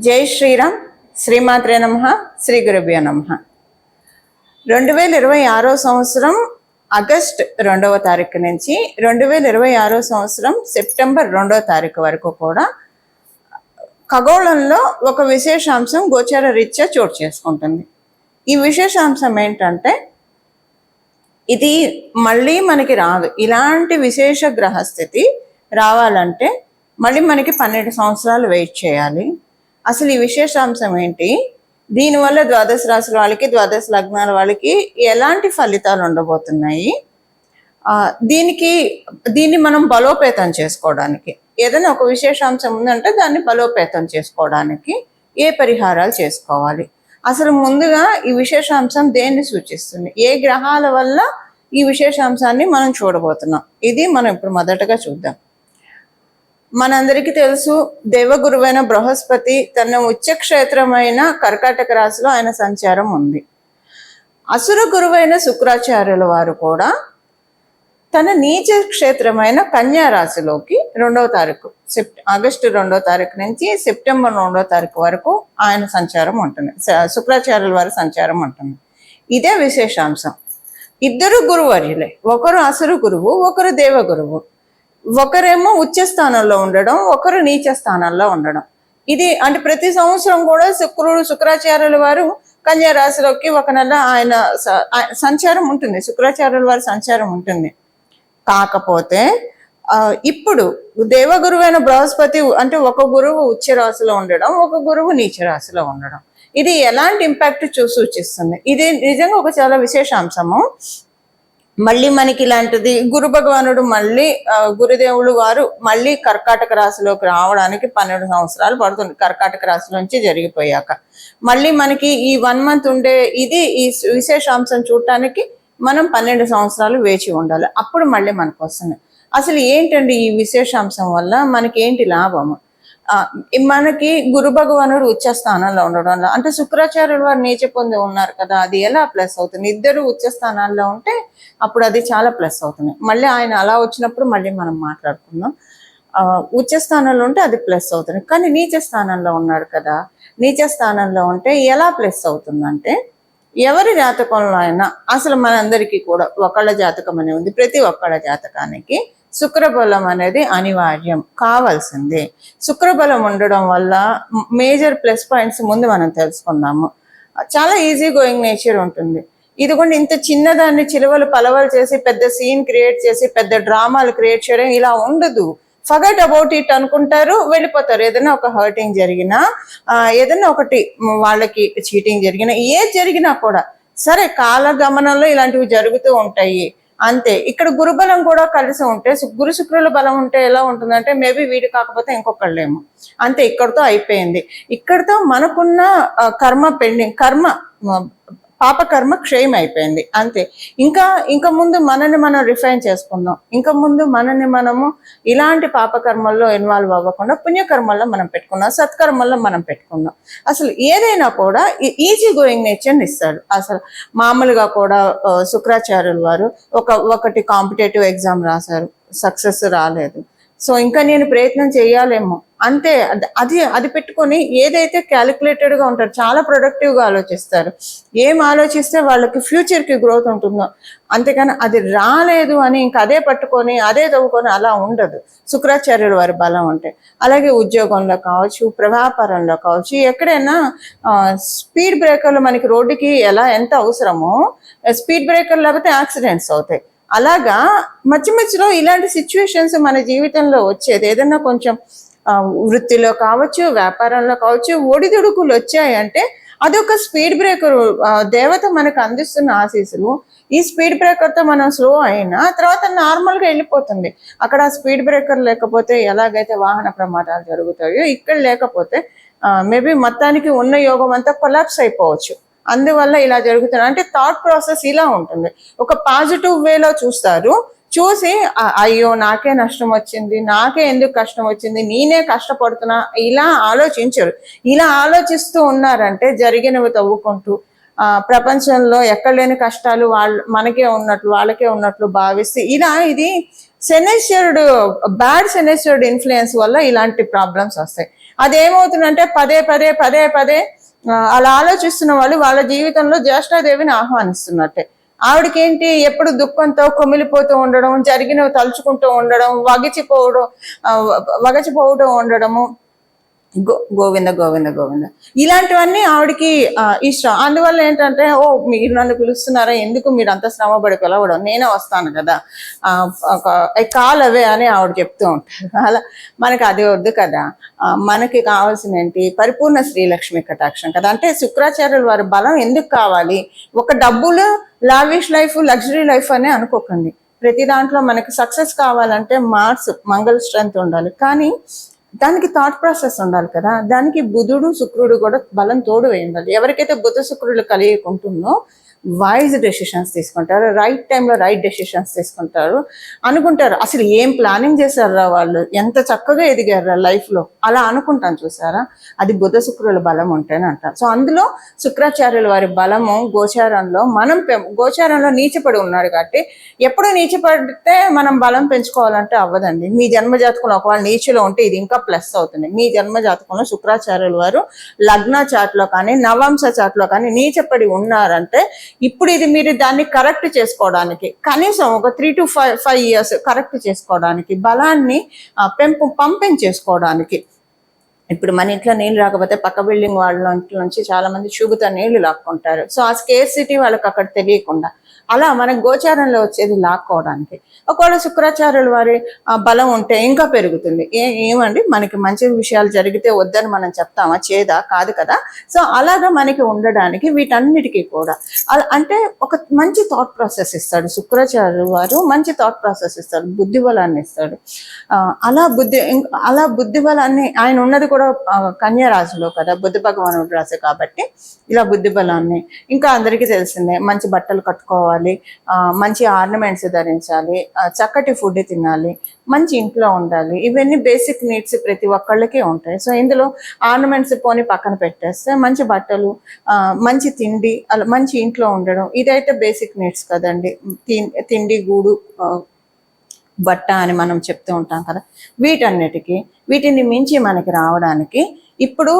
జై శ్రీరామ్. శ్రీమాత్రే నమః. శ్రీ గురుభ్యో నమః. 2026 సంవత్సరం ఆగస్ట్ 2వ తారీఖు నుంచి 2026 సంవత్సరం సెప్టెంబర్ 2వ తారీఖు వరకు కూడా ఖగోళంలో ఒక విశేషాంశం గోచర రీత్యా చోటు చేసుకుంటుంది. ఈ విశేషాంశం ఏంటంటే, ఇది మళ్ళీ మనకి రాదు. ఇలాంటి విశేష గ్రహస్థితి రావాలంటే మళ్ళీ మనకి 12 సంవత్సరాలు వెయిట్ చేయాలి. అసలు ఈ విశేషాంశం ఏంటి, దీనివల్ల ద్వాదశ రాశుల వాళ్ళకి, ద్వాదశ లగ్నాల వాళ్ళకి ఎలాంటి ఫలితాలు ఉండబోతున్నాయి, దీన్ని మనం బలోపేతం చేసుకోవడానికి, ఏదైనా ఒక విశేషాంశం ఉందంటే దాన్ని బలోపేతం చేసుకోవడానికి ఏ పరిహారాలు చేసుకోవాలి, అసలు ముందుగా ఈ విశేషాంశం దేన్ని సూచిస్తుంది, ఏ గ్రహాల వల్ల ఈ విశేషాంశాన్ని మనం చూడబోతున్నాం, ఇది మనం ఇప్పుడు మొదటగా చూద్దాం. మనందరికీ తెలుసు, దేవగురువైన బృహస్పతి తన ఉచ్చక్షేత్రమైన కర్కాటక రాశిలో ఆయన సంచారం ఉంది. అసుర గురువైన శుక్రాచార్యుల వారు కూడా తన నీచ క్షేత్రమైన కన్యా రాశిలోకి 2వ తారీఖు ఆగస్టు 2వ తారీఖు నుంచి సెప్టెంబర్ 2వ తారీఖు వరకు ఆయన సంచారం ఉంటుంది, శుక్రాచార్యుల వారి సంచారం ఉంటుంది. ఇదే విశేషాంశం. ఇద్దరు గురువర్యులే, ఒకరు అసురు గురువు, ఒకరు దేవగురువు. ఒకరేమో ఉచ్చ స్థానంలో ఉండడం, ఒకరు నీచ స్థానంలో ఉండడం. ఇది అంటే ప్రతి సంవత్సరం కూడా శుక్రాచార్యుల వారు కన్యా రాశిలోకి ఒక నెల ఆయన సంచారం ఉంటుంది, శుక్రాచార్యుల వారి సంచారం ఉంటుంది. కాకపోతే ఇప్పుడు దేవగురువైన బృహస్పతి అంటే ఒక గురువు ఉచ్చ రాశిలో ఉండడం, ఒక గురువు నీచ రాశిలో ఉండడం, ఇది ఎలాంటి ఇంపాక్ట్ సూచిస్తుంది. ఇది నిజంగా ఒక చాలా విశేషాంశము. మళ్ళీ మనకి ఇలాంటిది గురు భగవానుడు మళ్ళీ గురుదేవులు వారు మళ్ళీ కర్కాటక రాశిలోకి రావడానికి 12 సంవత్సరాలు పడుతుంది. కర్కాటక రాశి నుంచి జరిగిపోయాక మళ్ళీ మనకి ఈ 1 మంత్ ఉండే ఇది ఈ విశేషాంశం చూడటానికి మనం 12 సంవత్సరాలు వేచి ఉండాలి. అప్పుడు మళ్ళీ మనకు వస్తుంది. అసలు ఏంటండి ఈ విశేషాంశం వల్ల మనకి ఏంటి లాభము? మనకి గురు భగవానుడు ఉచ్చ స్థానంలో ఉండడం వల్ల, అంటే శుక్రాచార్యుల వారు నీచ పొంది ఉన్నారు కదా, అది ఎలా ప్లస్ అవుతుంది? ఇద్దరు ఉచ్చ స్థానాల్లో ఉంటే అప్పుడు అది చాలా ప్లస్ అవుతుంది. మళ్ళీ ఆయన అలా వచ్చినప్పుడు మళ్ళీ మనం మాట్లాడుకుందాం. ఉచ్చ స్థానంలో ఉంటే అది ప్లస్ అవుతుంది. కానీ నీచ స్థానంలో ఉన్నాడు కదా, నీచ స్థానంలో ఉంటే ఎలా ప్లస్ అవుతుందంటే, ఎవరి జాతకంలో అయినా అసలు మనందరికీ కూడా ఒకళ్ళ జాతకం అనేది ఉంది. ప్రతి ఒక్కళ్ళ జాతకానికి శుక్రబలం అనేది అనివార్యం, కావాల్సిందే. శుక్రబలం ఉండడం వల్ల మేజర్ ప్లస్ పాయింట్స్ ముందు మనం తెలుసుకుందాము. చాలా ఈజీ గోయింగ్ నేచర్ ఉంటుంది. ఇది కూడా ఇంత చిన్నదాన్ని చిలువలు పలవలు చేసి పెద్ద సీన్ క్రియేట్ చేసి పెద్ద డ్రామాలు క్రియేట్ చేయడం ఇలా ఉండదు. ఫర్గెట్ అబౌట్ ఇట్ అనుకుంటారు, వెళ్ళిపోతారు. ఏదైనా ఒక హర్టింగ్ జరిగినా, ఏదైనా ఒకటి వాళ్ళకి చీటింగ్ జరిగినా, ఏది జరిగినా కూడా సరే కాలగమనంలో ఇలాంటివి జరుగుతూ ఉంటాయి అంతే. ఇక్కడ గురుబలం కూడా కలిసి ఉంటే, గురు శుక్రుల బలం ఉంటే ఎలా ఉంటుందంటే, మేబీ వీడి కాకపోతే ఇంకొకళ్ళేమో, అంతే. ఇక్కడతో అయిపోయింది. ఇక్కడతో మనకున్న కర్మ పెండింగ్, పాపకర్మ క్షయం అయిపోయింది, అంతే. ఇంకా ముందు మనల్ని మనం రిఫైన్ చేసుకుందాం. ఇంకా ముందు మనల్ని మనము ఇలాంటి పాపకర్మల్లో ఇన్వాల్వ్ అవ్వకుండా పుణ్యకర్మల్లో మనం పెట్టుకుందాం, సత్కర్మల్లో మనం పెట్టుకుందాం. అసలు ఏదైనా కూడా ఈజీ గోయింగ్ నేచర్ని ఇస్తాడు. అసలు మామూలుగా కూడా శుక్రాచార్యుల వారు ఒకటి కాంపిటేటివ్ ఎగ్జామ్ రాశారు, సక్సెస్ రాలేదు. సో ఇంకా నేను ప్రయత్నం చేయాలేమో, అంతే. అది పెట్టుకొని ఏదైతే క్యాలిక్యులేటెడ్గా ఉంటారు, చాలా ప్రొడక్టివ్గా ఆలోచిస్తారు. ఏం ఆలోచిస్తే వాళ్ళకి ఫ్యూచర్కి గ్రోత్ ఉంటుందో, అంతేకాని అది రాలేదు అని ఇంకా అదే పట్టుకొని అదే చదువుకొని అలా ఉండదు శుక్రాచార్యుల వారి బలం అంటే. అలాగే ఉద్యోగంలో కావచ్చు, వ్యాపారంలో కావచ్చు, ఎక్కడైనా స్పీడ్ బ్రేకర్లు మనకి రోడ్డుకి ఎంత అవసరమో, స్పీడ్ బ్రేకర్లు లేకపోతే యాక్సిడెంట్స్ అవుతాయి. అలాగా మధ్యలో ఇలాంటి సిచ్యువేషన్స్ మన జీవితంలో వచ్చేది. ఏదైనా కొంచెం వృత్తిలో కావచ్చు, వ్యాపారంలో కావచ్చు, ఒడిదుడుకులు వచ్చాయంటే అదొక స్పీడ్ బ్రేకర్. దేవత మనకు అందిస్తున్న ఆశీస్సులు. ఈ స్పీడ్ బ్రేకర్తో మనం స్లో అయినా తర్వాత నార్మల్గా వెళ్ళిపోతుంది. అక్కడ స్పీడ్ బ్రేకర్ లేకపోతే ఎలాగైతే వాహన ప్రమాదాలు జరుగుతాయో, ఇక్కడ లేకపోతే మేబీ మొత్తానికి ఉన్న యోగం అంతా కొలాప్స్ అయిపోవచ్చు. అందువల్ల ఇలా జరుగుతుంది. అంటే థాట్ ప్రాసెస్ ఇలా ఉంటుంది. ఒక పాజిటివ్ వేలో చూస్తారు, చూసి అయ్యో నాకే నష్టం వచ్చింది, నాకే ఎందుకు కష్టం వచ్చింది, నేనే కష్టపడుతున్నా, ఇలా ఆలోచించరు. ఇలా ఆలోచిస్తూ ఉన్నారంటే జరిగినవి తవ్వుకుంటూ ప్రపంచంలో ఎక్కడ లేని కష్టాలు మనకే ఉన్నట్లు వాళ్ళకే ఉన్నట్లు భావిస్తే ఇది సెనెస్చర్డ్ బ్యాడ్ సెనెస్చర్డ్ ఇన్ఫ్లుయెన్స్ వల్ల ఇలాంటి ప్రాబ్లమ్స్ వస్తాయి. అదేమవుతుందంటే పదే పదే పదే పదే అలా ఆలోచిస్తున్న వాళ్ళు వాళ్ళ జీవితంలో జ్యేష్ఠాదేవిని ఆహ్వానిస్తున్నట్టే. ఆవిడకేంటి ఎప్పుడు దుఃఖంతో కొమిలిపోతూ ఉండడం, జరిగినవి తలుచుకుంటూ ఉండడం, వగచిపోవడం ఉండడము, గోవింద గోవింద గోవింద ఇలాంటివన్నీ ఆవిడకి ఇష్టం. అందువల్ల ఏంటంటే మీరు నన్ను పిలుస్తున్నారా, ఎందుకు మీరు అంత శ్రమపడి పిలవడం, నేనే వస్తాను కదా, కాల్ అవే అని ఆవిడ చెప్తూ ఉంటారు. అలా మనకి అది వద్దు కదా. మనకి కావాల్సిన ఏంటి, పరిపూర్ణ శ్రీలక్ష్మి కటాక్షం కదా. అంటే శుక్రాచార్యుల వారి బలం ఎందుకు కావాలి, ఒక డబ్బులు లావిష్ లైఫ్ లగ్జరీ లైఫ్ అని అనుకోకండి. ప్రతి దాంట్లో మనకి సక్సెస్ కావాలంటే మంగళ స్ట్రెంత్ ఉండాలి, కానీ దానికి థాట్ ప్రాసెస్ ఉండాలి కదా. దానికి బుధుడు శుక్రుడు కూడా బలం తోడు వేయాలి. ఎవరికైతే బుధ శుక్రుడు కలిగి ఉంటుందో వైజ్ డెసిషన్స్ తీసుకుంటారు, రైట్ టైంలో రైట్ డెసిషన్స్ తీసుకుంటారు, అనుకుంటారు అసలు ఏం ప్లానింగ్ చేశారా వాళ్ళు, ఎంత చక్కగా ఎదిగారా లైఫ్లో, అలా అనుకుంటాను చూసారా. అది బుధ శుక్రుల బలం ఉంటేనే అంటారు. సో అందులో శుక్రాచార్యుల వారి బలము గోచారంలో, గోచారంలో నీచపడి ఉన్నాడు కాబట్టి, ఎప్పుడు నీచపడితే మనం బలం పెంచుకోవాలంటే అవ్వదండి. మీ జన్మజాతకంలో ఒకవేళ నీచులో ఉంటే ఇది ఇంకా ప్లస్ అవుతుంది. మీ జన్మజాతకంలో శుక్రాచార్యుల వారు లగ్న చాట్లో కానీ నవాంశ చాట్లో కానీ నీచపడి ఉన్నారంటే ఇప్పుడు మీరు దాన్ని కరెక్ట్ చేసుకోవడానికి కనీసం ఒక 3 to 5 years కరెక్ట్ చేసుకోవడానికి, బలాన్ని పంపించేసుకోవడానికి. ఇప్పుడు మన ఇంట్లో నీళ్ళు రాకపోతే పక్క బిల్డింగ్ వాళ్ళ ఇంట్లో నుంచి చాలా మంది చూగుతా నీళ్లు లాక్కుంటారు. సో ఆ స్కేర్సిటీ వాళ్ళకి అక్కడ తెలియకుండా, అలా మనకు గోచారంలో వచ్చేది లాక్కోవడానికి. ఒకవేళ శుక్రాచార్యుల వారి బలం ఉంటే ఇంకా పెరుగుతుంది. ఏమండి మనకి మంచి విషయాలు జరిగితే వద్దని మనం చెప్తామా, చేదా కాదు కదా. సో అలాగా మనకి ఉండడానికి వీటన్నిటికీ కూడా అంటే ఒక మంచి థాట్ ప్రాసెస్ ఇస్తాడు శుక్రాచార్యుల వారు, మంచి థాట్ ప్రాసెస్ ఇస్తాడు, బుద్ధి బలాన్ని ఇస్తాడు. అలా బుద్ధి బలాన్ని ఆయన ఉన్నది కూడా కన్యా రాశిలో కదా, బుద్ధ భగవానుడు రాశి కాబట్టి ఇలా బుద్ధి బలాన్ని, ఇంకా అందరికీ తెలిసిందే మంచి బట్టలు కట్టుకోవాలి, మంచి ఆర్నమెంట్స్ ధరించాలి, చక్కటి ఫుడ్ తినాలి, మంచి ఇంట్లో ఉండాలి. ఇవన్నీ బేసిక్ నీడ్స్ ప్రతి ఒక్కళ్ళకి ఉంటాయి. సో ఇందులో ఆర్నమెంట్స్ పోని పక్కన పెట్టేస్తే మంచి బట్టలు, మంచి తిండి, అలా మంచి ఇంట్లో ఉండడం, ఇదైతే బేసిక్ నీడ్స్ కదండి. తిండి, గూడు, బట్ట అని మనం చెప్తూ ఉంటాం కదా. వీటిని మించి మనకి రావడానికి ఇప్పుడు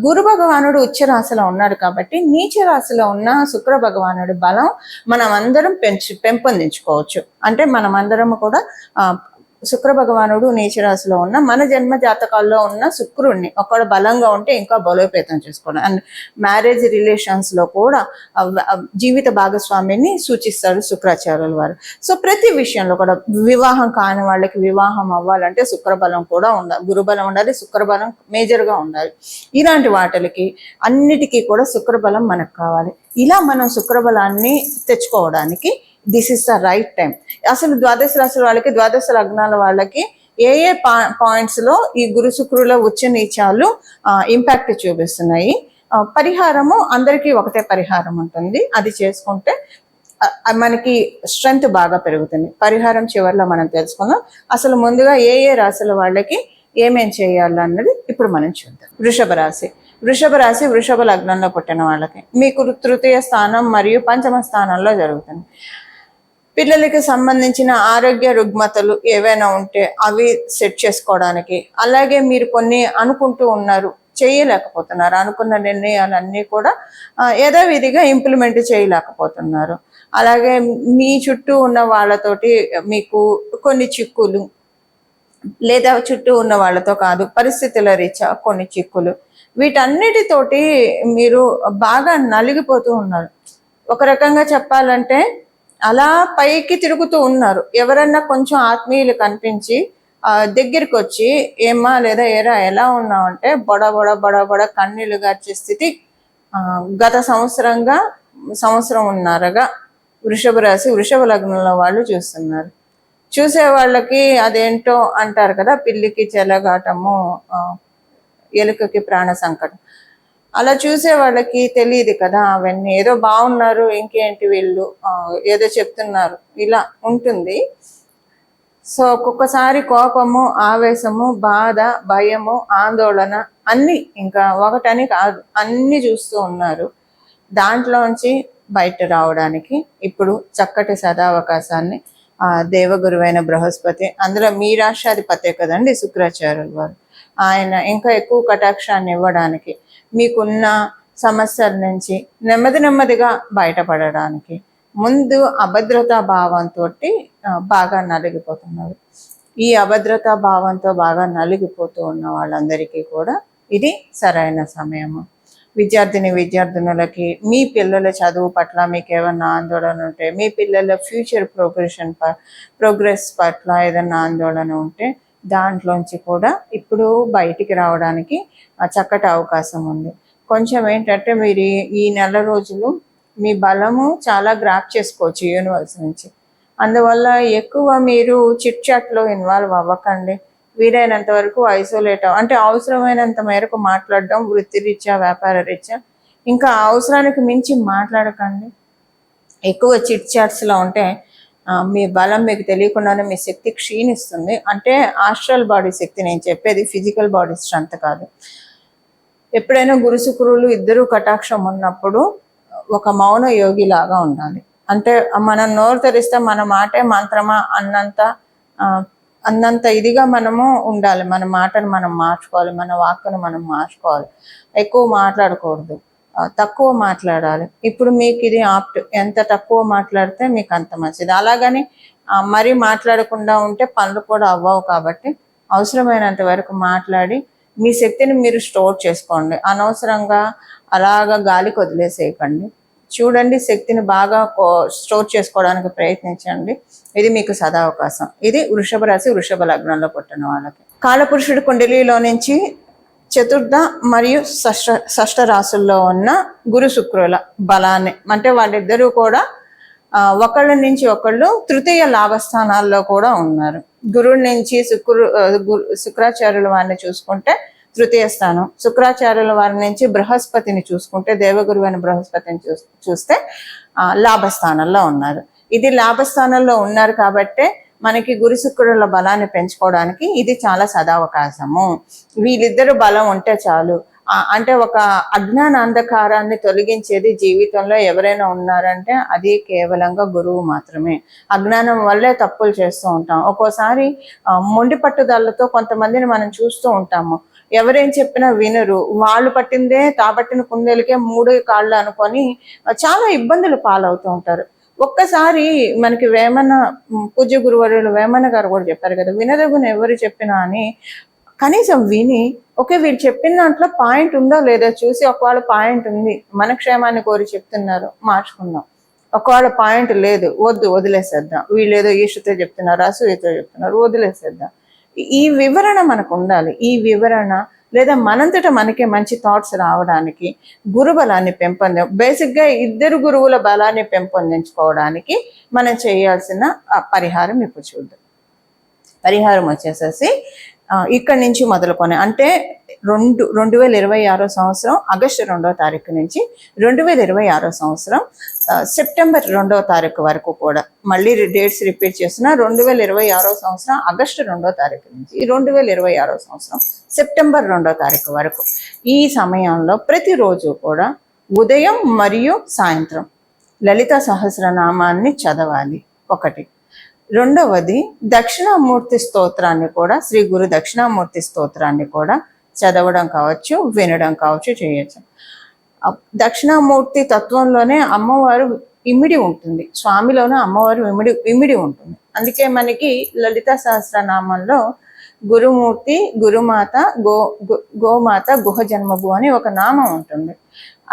గురు భగవానుడు ఉచ్చ రాశిలో ఉన్నాడు కాబట్టి నీచ రాశిలో ఉన్న శుక్ర భగవానుడి బలం మనం అందరం పెంపొందించుకోవచ్చు. అంటే మనమందరం కూడా శుక్ర భగవానుడు నీచ రాశిలో ఉన్న మన జన్మ జాతకాల్లో ఉన్న శుక్రుడిని ఒకవేళ బలంగా ఉంటే ఇంకా బలోపేతం చేసుకోవడం. అండ్ మ్యారేజ్ రిలేషన్స్ లో కూడా జీవిత భాగస్వామిని సూచిస్తాడు శుక్రాచార్యుల వారు. సో ప్రతి విషయంలో కూడా వివాహం కాని వాళ్ళకి వివాహం అవ్వాలంటే శుక్రబలం కూడా ఉండాలి, గురుబలం ఉండాలి, శుక్రబలం మేజర్ గా ఉండాలి. ఇలాంటి వాటికి అన్నిటికీ కూడా శుక్రబలం మనకు కావాలి. ఇలా మనం శుక్రబలాన్ని తెచ్చుకోవడానికి this is the right time. అసలు ద్వాదశ రాశుల వాళ్ళకి, ద్వాదశ లగ్నాల వాళ్ళకి ఏ పాయింట్స్ లో ఈ గురు శుక్రుల ఉచ్చ నీచాలు ఇంపాక్ట్ చూపిస్తున్నాయి. పరిహారము అందరికీ ఒకటే పరిహారం ఉంటుంది, అది చేసుకుంటే మనకి స్ట్రెంగ్త్ బాగా పెరుగుతుంది. పరిహారం చివరిలో మనం తెలుసుకుందాం. అసలు ముందుగా ఏ రాశుల వాళ్ళకి ఏమేం చేయాలన్నది ఇప్పుడు మనం చూద్దాం. వృషభ రాశి, వృషభ లగ్నంలో పుట్టిన వాళ్ళకి మీకు తృతీయ స్థానం మరియు పంచమ స్థానంలో జరుగుతుంది. పిల్లలకి సంబంధించిన ఆరోగ్య రుగ్మతలు ఏవైనా ఉంటే అవి సెట్ చేసుకోవడానికి, అలాగే మీరు కొన్ని అనుకుంటూ ఉన్నారు చేయలేకపోతున్నారు, అనుకున్న నిర్ణయాలన్నీ కూడా యథావిధిగా ఇంప్లిమెంట్ చేయలేకపోతున్నారు. అలాగే మీ చుట్టూ ఉన్న వాళ్ళతోటి మీకు కొన్ని చిక్కులు, లేదా చుట్టూ ఉన్న వాళ్ళతో కాదు పరిస్థితుల రీత్యా కొన్ని చిక్కులు, వీటన్నిటితోటి మీరు బాగా నలిగిపోతూ ఉన్నారు. ఒక రకంగా చెప్పాలంటే అలా పైకి తిరుగుతూ ఉన్నారు. ఎవరన్నా కొంచెం ఆత్మీయులు కనిపించి దగ్గరికి వచ్చి ఏమా లేదా ఏరా ఎలా ఉన్నావు అంటే బొడ కన్నీళ్లు గార్చే స్థితి గత సంవత్సరం ఉన్నారుగా వృషభ రాశి, వృషభ లగ్నంలో వాళ్ళు చూస్తున్నారు. చూసే వాళ్ళకి అదేంటో అంటారు కదా, పిల్లికి చెలగాటము ఎలుకకి ప్రాణ సంకటం. అలా చూసే వాళ్ళకి తెలియదు కదా అవన్నీ. ఏదో బాగున్నారు, ఇంకేంటి వీళ్ళు ఏదో చెప్తున్నారు, ఇలా ఉంటుంది. సో ఒక్కొక్కసారి కోపము, ఆవేశము, బాధ, భయము, ఆందోళన అన్ని, ఇంకా ఒకటని కాదు అన్ని చూస్తూ ఉన్నారు. దాంట్లోంచి బయట రావడానికి ఇప్పుడు చక్కటి సదావకాశాన్ని దేవగురువైన బృహస్పతి, అందులో మీ రాష్ట్రాధిపతే కదండి శుక్రాచార్యుల వారు, ఆయన ఇంకా ఎక్కువ కటాక్షాన్ని ఇవ్వడానికి, మీకున్న సమస్యల నుంచి నెమ్మదిగా బయటపడడానికి, ముందు అభద్రతా భావంతో బాగా నలిగిపోతున్నారు. ఈ అభద్రతా భావంతో బాగా నలిగిపోతూ ఉన్న వాళ్ళందరికీ కూడా ఇది సరైన సమయము. విద్యార్థినులకి మీ పిల్లల చదువు పట్ల మీకు ఏమన్నా ఆందోళన ఉంటే, మీ పిల్లల ఫ్యూచర్ ప్రోగ్రెస్ పట్ల ఏదన్నా ఆందోళన ఉంటే దాంట్లోంచి కూడా ఇప్పుడు బయటికి రావడానికి చక్కటి అవకాశం ఉంది. కొంచెం ఏంటంటే మీరు ఈ నెల రోజులు మీ బలము చాలా గ్రాప్ చేసుకోవచ్చు యూనివర్స్ నుంచి. అందువల్ల ఎక్కువ మీరు చిట్ చాట్లో ఇన్వాల్వ్ అవ్వకండి. వీలైనంత వరకు ఐసోలేట్ అంటే అవసరమైనంత మేరకు మాట్లాడడం, వృత్తిరీత్యా వ్యాపార రీత్యా. ఇంకా అవసరానికి మించి మాట్లాడకండి. ఎక్కువ చిట్ చాట్స్లో ఉంటే మీ బలం మీకు తెలియకుండానే మీ శక్తి క్షీణిస్తుంది. అంటే ఆస్ట్రల్ బాడీ శక్తి, నేను చెప్పేది ఫిజికల్ బాడీ స్ట్రెంత్ కాదు. ఎప్పుడైనా గురు శుక్రులు ఇద్దరు కటాక్షం ఉన్నప్పుడు ఒక మౌన యోగి లాగా ఉండాలి. అంటే మనం నోరు తెరిస్తే మన మాటే మంత్రమా అన్నంత ఇదిగా మనము ఉండాలి. మన మాటను మనం మార్చుకోవాలి, మన వాక్కును మనం మార్చుకోవాలి. ఎక్కువ మాట్లాడకూడదు, తక్కువ మాట్లాడాలి. ఇప్పుడు మీకు ఇది ఆప్ట్, ఎంత తక్కువ మాట్లాడితే మీకు అంత మంచిది. అలాగని మరీ మాట్లాడకుండా ఉంటే పనులు కూడా అవ్వవు. కాబట్టి అవసరమైనంత వరకు మాట్లాడి మీ శక్తిని మీరు స్టోర్ చేసుకోండి. అనవసరంగా అలాగా గాలికి వదిలేసేయకండి. చూడండి, శక్తిని బాగా స్టోర్ చేసుకోవడానికి ప్రయత్నించండి. ఇది మీకు సదావకాశం. ఇది వృషభ రాశి, వృషభ లగ్నంలో పుట్టిన వాళ్ళకి. కాలపురుషుడి కుండలిలో నుంచి చతుర్థ మరియు షష్ఠ రాశుల్లో ఉన్న గురు శుక్రుల బలాన్ని, అంటే వాళ్ళిద్దరూ కూడా ఒకళ్ళ నుంచి ఒకళ్ళు తృతీయ లాభస్థానాల్లో కూడా ఉన్నారు. గురువు నుంచి శుక్రాచార్యుల వారిని చూసుకుంటే తృతీయ స్థానం, శుక్రాచార్యుల వారి నుంచి బృహస్పతిని చూసుకుంటే, దేవగురువైన బృహస్పతిని చూస్తే లాభస్థానంలో ఉన్నారు. ఇది లాభస్థానంలో ఉన్నారు కాబట్టే మనకి గురు శుక్రుల బలాన్ని పెంచుకోవడానికి ఇది చాలా సదావకాశము. వీళ్ళిద్దరు బలం ఉంటే చాలు. అంటే ఒక అజ్ఞాన అంధకారాన్ని తొలగించేది జీవితంలో ఎవరైనా ఉన్నారంటే అది కేవలంగా గురువు మాత్రమే. అజ్ఞానం వల్లే తప్పులు చేస్తూ ఉంటాం. ఒక్కోసారి మొండి పట్టుదలతో కొంతమందిని మనం చూస్తూ ఉంటాము. ఎవరేం చెప్పినా వినరు. వాళ్ళు పట్టిందే తాబట్టిన కుందేలకే మూడు కాళ్ళు అనుకొని చాలా ఇబ్బందులు పాలవుతూ ఉంటారు. ఒక్కసారి మనకి వేమన పూజ్య గురువర్యులు వేమన గారు కూడా చెప్పారు కదా, వినదగున ఎవరు చెప్పినా అని. కనీసం విని ఓకే వీళ్ళు చెప్పిన దాంట్లో పాయింట్ ఉందో లేదో చూసి, ఒకవేళ పాయింట్ ఉంది, మన క్షేమాన్ని కోరి చెప్తున్నారు, మార్చుకుందాం. ఒకవేళ పాయింట్ లేదు, వదిలేసేద్దాం. వీళ్ళు ఏదో ఈషతో చెప్తున్నారు, అసూయతో చెప్తున్నారు, వదిలేసేద్దాం. ఈ వివరణ మనకు ఉండాలి. ఈ వివరణ లేదా మనంతట మనకే మంచి థాట్స్ రావడానికి గురు బలాన్ని బేసిక్గా ఇద్దరు గురువుల బలాన్ని పెంపొందించుకోవడానికి మనం చేయాల్సిన పరిహారం ఇప్పుడు చూద్దాం. పరిహారం వచ్చేసేసి ఇక్కడి నుంచి మొదలుకొని, అంటే 2026 సంవత్సరం ఆగస్టు 2వ తారీఖు నుంచి 2026 సంవత్సరం సెప్టెంబర్ 2వ తారీఖు వరకు కూడా, మళ్ళీ డేట్స్ రిపీట్ చేస్తున్నా, 2026 సంవత్సరం ఆగస్టు 2వ తారీఖు నుంచి 2026 సంవత్సరం సెప్టెంబర్ 2వ తారీఖు వరకు ఈ సమయంలో ప్రతిరోజు కూడా ఉదయం మరియు సాయంత్రం లలిత సహస్రనామాన్ని చదవాలి. ఒకటి. రెండవది, దక్షిణామూర్తి స్తోత్రాన్ని కూడా, శ్రీ గురు దక్షిణామూర్తి స్తోత్రాన్ని కూడా చదవడం కావచ్చు, వినడం కావచ్చు, చేయొచ్చు. దక్షిణామూర్తి తత్వంలోనే అమ్మవారు ఇమిడి ఉంటుంది, స్వామిలోనే అమ్మవారు ఇమిడి ఉంటుంది. అందుకే మనకి లలిత సహస్రనామంలో గురుమూర్తి, గురుమాత, గోమాత, గుహ జన్మభు అని ఒక నామం ఉంటుంది.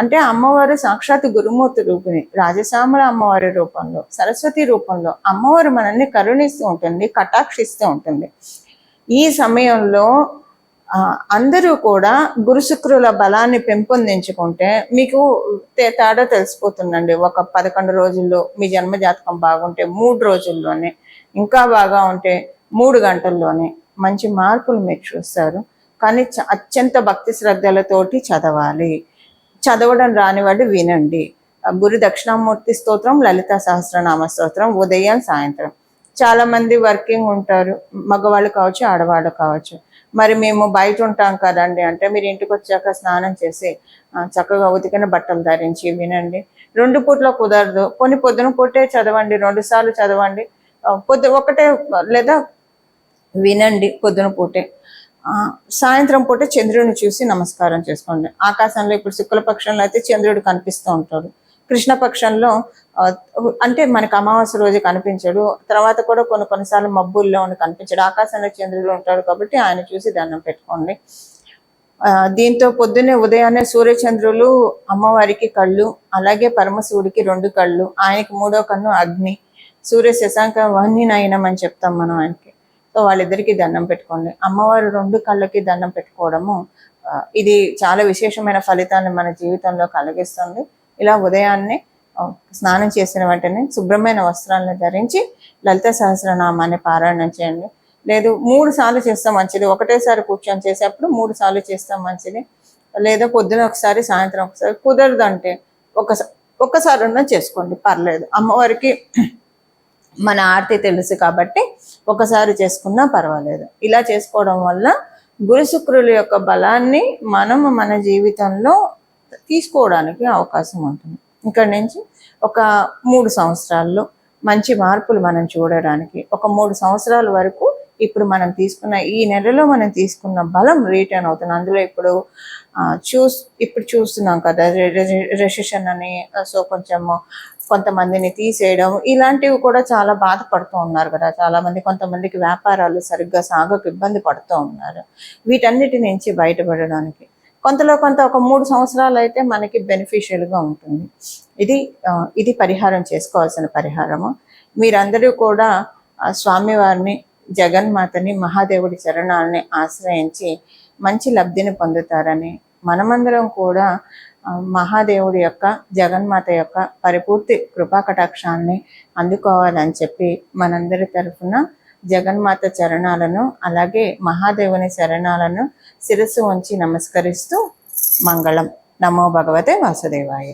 అంటే అమ్మవారు సాక్షాత్ గురుమూర్తి రూపిణి, రాజశ్యామల అమ్మవారి రూపంలో, సరస్వతి రూపంలో అమ్మవారు మనల్ని కరుణిస్తూ ఉంటుంది, కటాక్షిస్తూ ఉంటుంది. ఈ సమయంలో అందరూ కూడా గురు శుక్రుల బలాన్ని పెంపొందించుకుంటే మీకు తేడా తెలిసిపోతుందండి. ఒక 11 రోజుల్లో మీ జన్మజాతకం బాగుంటే 3 రోజుల్లోనే, ఇంకా బాగా ఉంటే 3 గంటల్లోనే మంచి మార్పులు మీరు చూస్తారు. కానీ అత్యంత భక్తి శ్రద్ధలతోటి చదవాలి. చదవడం రాని వాళ్ళు వినండి. గురు దక్షిణామూర్తి స్తోత్రం, లలిత సహస్రనామ స్తోత్రం ఉదయం సాయంత్రం. చాలా మంది వర్కింగ్ ఉంటారు, మగవాళ్ళు కావచ్చు, ఆడవాళ్ళు కావచ్చు. మరి మేము బయట ఉంటాం కదండి అంటే, మీరు ఇంటికి వచ్చాక స్నానం చేసి చక్కగా ఉతికిన బట్టలు ధరించి వినండి. 2 పూట్ల కుదరదు, కొన్ని పొద్దున పూటే చదవండి, 2 సార్లు చదవండి, ఒకటే లేదా వినండి పొద్దున పూటే. సాయంత్రం పూట చంద్రుడిని చూసి నమస్కారం చేసుకోండి. ఆకాశంలో ఇప్పుడు శుక్లపక్షంలో అయితే చంద్రుడు కనిపిస్తూ ఉంటాడు. కృష్ణపక్షంలో అంటే మనకు అమావాస్య రోజు కనిపించడు, తర్వాత కూడా కొన్నిసార్లు మబ్బుల్లో ఉండి కనిపించడు. ఆకాశంలో చంద్రుడు ఉంటాడు కాబట్టి ఆయన చూసి దండం పెట్టుకోండి. దీంతో పొద్దున్నే ఉదయాన్నే సూర్యచంద్రులు అమ్మవారికి కళ్ళు, అలాగే పరమశివుడికి 2 కళ్ళు, ఆయనకి 3వ కన్ను అగ్ని, సూర్య శశాంక వహ్ని నయనం అని చెప్తాం మనం ఆయనకి. సో వాళ్ళిద్దరికీ దండం పెట్టుకోండి. అమ్మవారు 2 కళ్ళకి దండం పెట్టుకోవడము ఇది చాలా విశేషమైన ఫలితాన్ని మన జీవితంలో కలిగిస్తుంది. ఇలా ఉదయాన్నే స్నానం చేసిన వెంటనే శుభ్రమైన వస్త్రాలను ధరించి లలిత సహస్రనామాన్ని పారాయణం చేయండి. లేదు 3 సార్లు చేస్తే మంచిది, ఒకటేసారి కూర్చొని చేసేప్పుడు 3 సార్లు చేస్తే మంచిది. లేదా పొద్దున ఒకసారి సాయంత్రం ఒకసారి, కుదరదు అంటే ఒక్కసారి చేసుకోండి, పర్లేదు. అమ్మవారికి మన ఆర్తి తెలుసు కాబట్టి ఒకసారి చేసుకున్నా పర్వాలేదు. ఇలా చేసుకోవడం వల్ల గురు శుక్రుల యొక్క బలాన్ని మనము మన జీవితంలో తీసుకోవడానికి అవకాశం ఉంటుంది. ఇక్కడ నుంచి ఒక 3 సంవత్సరాల్లో మంచి మార్పులు మనం చూడడానికి, ఒక 3 సంవత్సరాల వరకు ఇప్పుడు మనం తీసుకున్న ఈ నెలలో మనం తీసుకున్న బలం రిటర్న్ అవుతుంది. అందులో ఇప్పుడు చూస్తున్నాం కదా రెసిషన్ అని, సో కొంతమందిని తీసేయడం, ఇలాంటివి కూడా చాలా బాధపడుతూ ఉన్నారు కదా చాలా మంది. కొంతమందికి వ్యాపారాలు సరిగ్గా సాగకు ఇబ్బంది పడుతూ ఉన్నారు. వీటన్నిటి నుంచి బయటపడడానికి కొంత ఒక 3 సంవత్సరాలు అయితే మనకి బెనిఫిషియల్గా ఉంటుంది. ఇది పరిహారం చేసుకోవాల్సిన పరిహారము. మీరందరూ కూడా స్వామివారిని, జగన్మాతని, మహాదేవుడి చరణాలని ఆశ్రయించి మంచి లబ్ధిని పొందుతారని, మనమందరం కూడా మహాదేవుడి యొక్క, జగన్మాత యొక్క పరిపూర్తి కృపాకటాక్షాన్ని అందుకోవాలని చెప్పి మనందరి తరఫున జగన్మాత చరణాలను, అలాగే మహాదేవుని చరణాలను శిరస్సు ఉంచి నమస్కరిస్తూ మంగళం. నమో భగవతే వాసుదేవాయ.